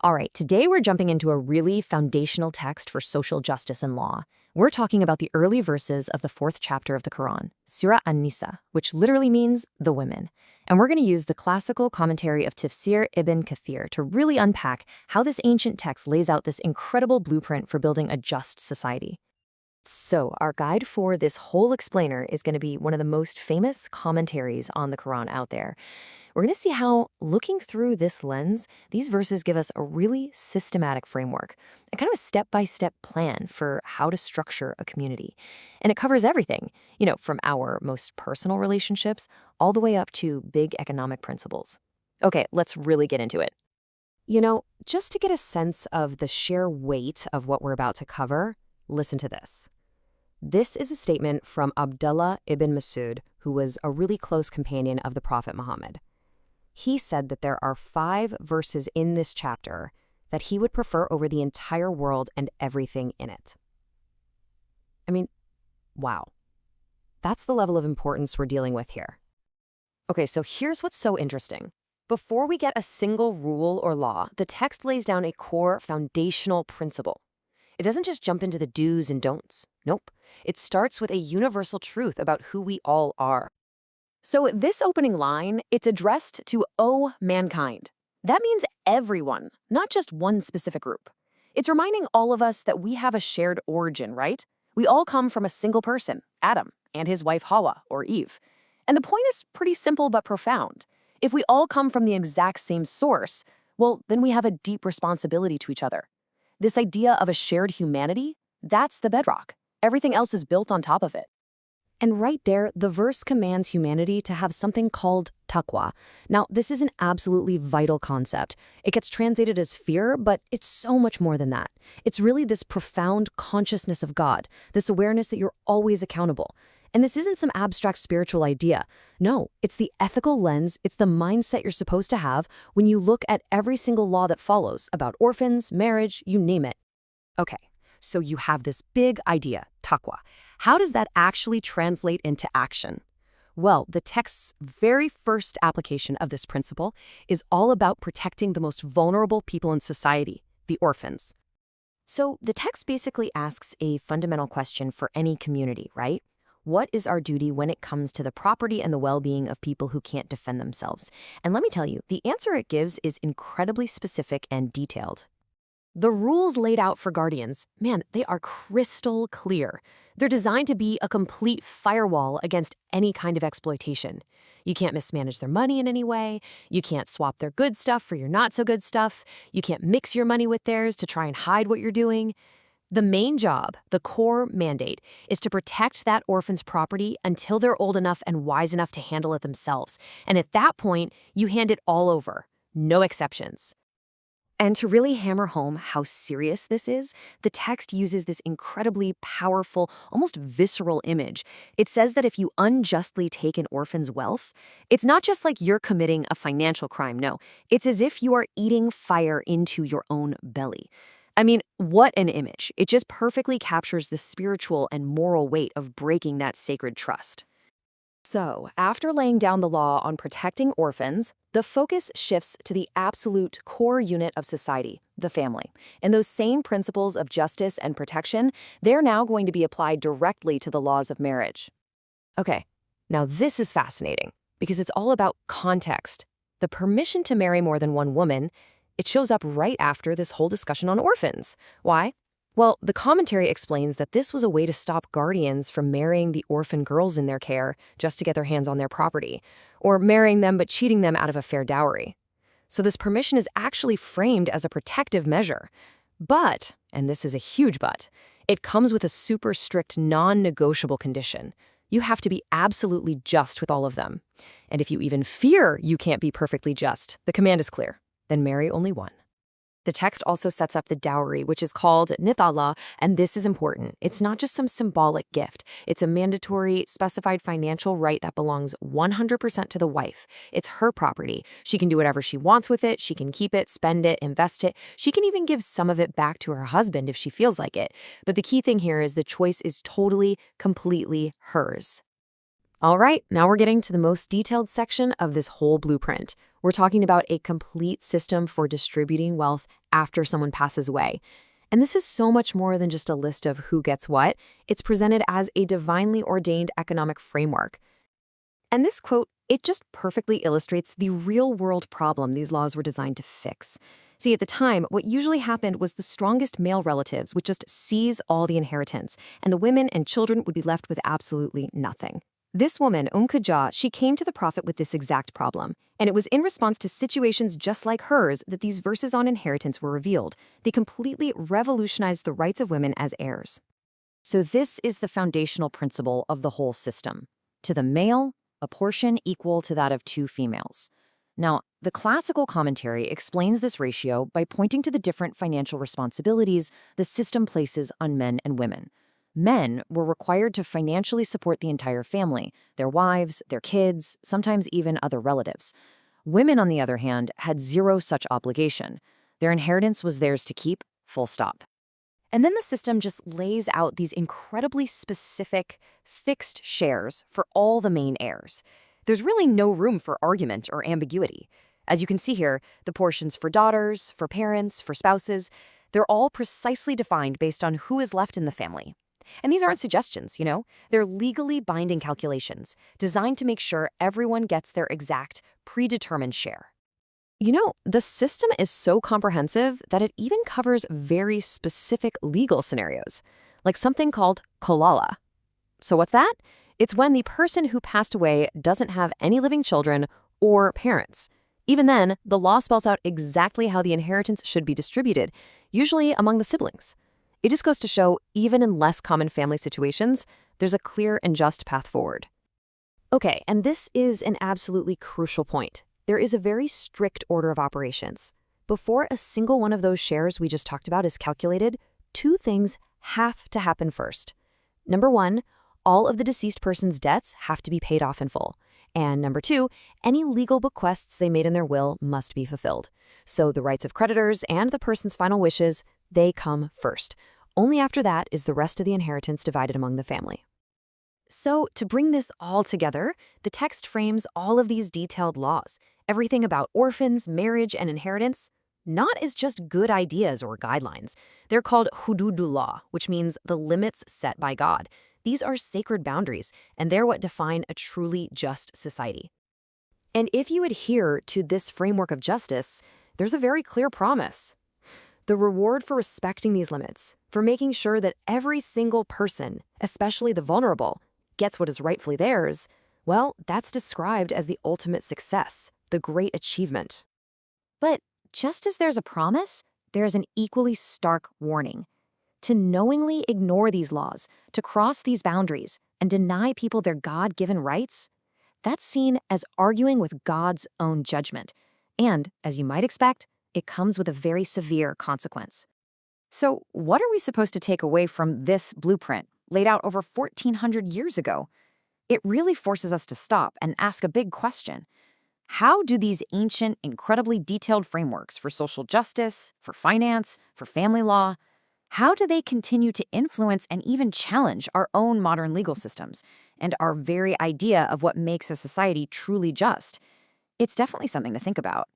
All right, today we're jumping into a really foundational text for social justice and law. We're talking about the early verses of the fourth chapter of the Quran, Surah An-Nisa, which literally means the women. And we're going to use the classical commentary of Tafseer ibn Kathir to really unpack how this ancient text lays out this incredible blueprint for building a just society. So, our guide for this whole explainer is going to be one of the most famous commentaries on the Quran out there. We're going to see how, looking through this lens, these verses give us a really systematic framework, a kind of a step-by-step plan for how to structure a community. And it covers everything, from our most personal relationships all the way up to big economic principles. Okay, let's really get into it. Just to get a sense of the sheer weight of what we're about to cover, listen to this. This is a statement from Abdullah ibn Masud, who was a really close companion of the Prophet Muhammad. He said that there are 5 verses in this chapter that he would prefer over the entire world and everything in it. I mean, wow. That's the level of importance we're dealing with here. Okay, so here's what's so interesting. Before we get a single rule or law, the text lays down a core foundational principle. It doesn't just jump into the do's and don'ts. Nope. It starts with a universal truth about who we all are. So this opening line, it's addressed to, O mankind. That means everyone, not just one specific group. It's reminding all of us that we have a shared origin, right? We all come from a single person, Adam, and his wife Hawa, or Eve. And the point is pretty simple but profound. If we all come from the exact same source, well, then we have a deep responsibility to each other. This idea of a shared humanity, that's the bedrock. Everything else is built on top of it. And right there, the verse commands humanity to have something called taqwa. Now, this is an absolutely vital concept. It gets translated as fear, but it's so much more than that. It's really this profound consciousness of God, this awareness that you're always accountable. And this isn't some abstract spiritual idea. No, it's the ethical lens, it's the mindset you're supposed to have when you look at every single law that follows about orphans, marriage, you name it. Okay, so you have this big idea, taqwa. How does that actually translate into action? Well, the text's very first application of this principle is all about protecting the most vulnerable people in society, the orphans. So the text basically asks a fundamental question for any community, right? What is our duty when it comes to the property and the well-being of people who can't defend themselves? And let me tell you, the answer it gives is incredibly specific and detailed. The rules laid out for guardians, man, they are crystal clear. They're designed to be a complete firewall against any kind of exploitation. You can't mismanage their money in any way. You can't swap their good stuff for your not so good stuff. You can't mix your money with theirs to try and hide what you're doing. The main job, the core mandate, is to protect that orphan's property until they're old enough and wise enough to handle it themselves. And at that point, you hand it all over. No exceptions. And to really hammer home how serious this is, the text uses this incredibly powerful, almost visceral image. It says that if you unjustly take an orphan's wealth, it's not just like you're committing a financial crime, no. It's as if you are eating fire into your own belly. I mean, what an image. It just perfectly captures the spiritual and moral weight of breaking that sacred trust. So, after laying down the law on protecting orphans, the focus shifts to the absolute core unit of society, the family. And those same principles of justice and protection, they're now going to be applied directly to the laws of marriage. Okay, now this is fascinating because it's all about context. The permission to marry more than one woman, it shows up right after this whole discussion on orphans. Why? Well, the commentary explains that this was a way to stop guardians from marrying the orphan girls in their care just to get their hands on their property, or marrying them but cheating them out of a fair dowry. So this permission is actually framed as a protective measure. But, and this is a huge but, it comes with a super strict non-negotiable condition. You have to be absolutely just with all of them. And if you even fear you can't be perfectly just, the command is clear. Then marry only one. The text also sets up the dowry, which is called nithala, and this is important. It's not just some symbolic gift. It's a mandatory, specified financial right that belongs 100% to the wife. It's her property. She can do whatever she wants with it. She can keep it, spend it, invest it. She can even give some of it back to her husband if she feels like it. But the key thing here is the choice is totally, completely hers. All right, now we're getting to the most detailed section of this whole blueprint. We're talking about a complete system for distributing wealth after someone passes away. And this is so much more than just a list of who gets what. It's presented as a divinely ordained economic framework. And this quote, it just perfectly illustrates the real-world problem these laws were designed to fix. See, at the time, what usually happened was the strongest male relatives would just seize all the inheritance, and the women and children would be left with absolutely nothing. This woman, Qajah, she came to the Prophet with this exact problem, and it was in response to situations just like hers that these verses on inheritance were revealed. They completely revolutionized the rights of women as heirs. So this is the foundational principle of the whole system. To the male, a portion equal to that of 2 females. Now, the classical commentary explains this ratio by pointing to the different financial responsibilities the system places on men and women. Men were required to financially support the entire family, their wives, their kids, sometimes even other relatives. Women, on the other hand, had zero such obligation. Their inheritance was theirs to keep, full stop. And then the system just lays out these incredibly specific, fixed shares for all the main heirs. There's really no room for argument or ambiguity. As you can see here, the portions for daughters, for parents, for spouses, they're all precisely defined based on who is left in the family. And these aren't suggestions, They're legally binding calculations designed to make sure everyone gets their exact, predetermined share. The system is so comprehensive that it even covers very specific legal scenarios, like something called kolala. So what's that? It's when the person who passed away doesn't have any living children or parents. Even then, the law spells out exactly how the inheritance should be distributed, usually among the siblings. It just goes to show, even in less common family situations, there's a clear and just path forward. Okay, and this is an absolutely crucial point. There is a very strict order of operations. Before a single one of those shares we just talked about is calculated, 2 things have to happen first. Number 1, all of the deceased person's debts have to be paid off in full. And number 2, any legal bequests they made in their will must be fulfilled. So the rights of creditors and the person's final wishes, they come first. Only after that is the rest of the inheritance divided among the family. So to bring this all together, the text frames all of these detailed laws, everything about orphans, marriage, and inheritance, not as just good ideas or guidelines. They're called hududullah, which means the limits set by God. These are sacred boundaries, and they're what define a truly just society. And if you adhere to this framework of justice, there's a very clear promise. The reward for respecting these limits, for making sure that every single person, especially the vulnerable, gets what is rightfully theirs, well, that's described as the ultimate success, the great achievement. But just as there's a promise, there's an equally stark warning. To knowingly ignore these laws, to cross these boundaries, and deny people their God-given rights, that's seen as arguing with God's own judgment. And, as you might expect, it comes with a very severe consequence. So, what are we supposed to take away from this blueprint, laid out over 1,400 years ago? It really forces us to stop and ask a big question. How do these ancient, incredibly detailed frameworks for social justice, for finance, for family law, how do they continue to influence and even challenge our own modern legal systems and our very idea of what makes a society truly just? It's definitely something to think about.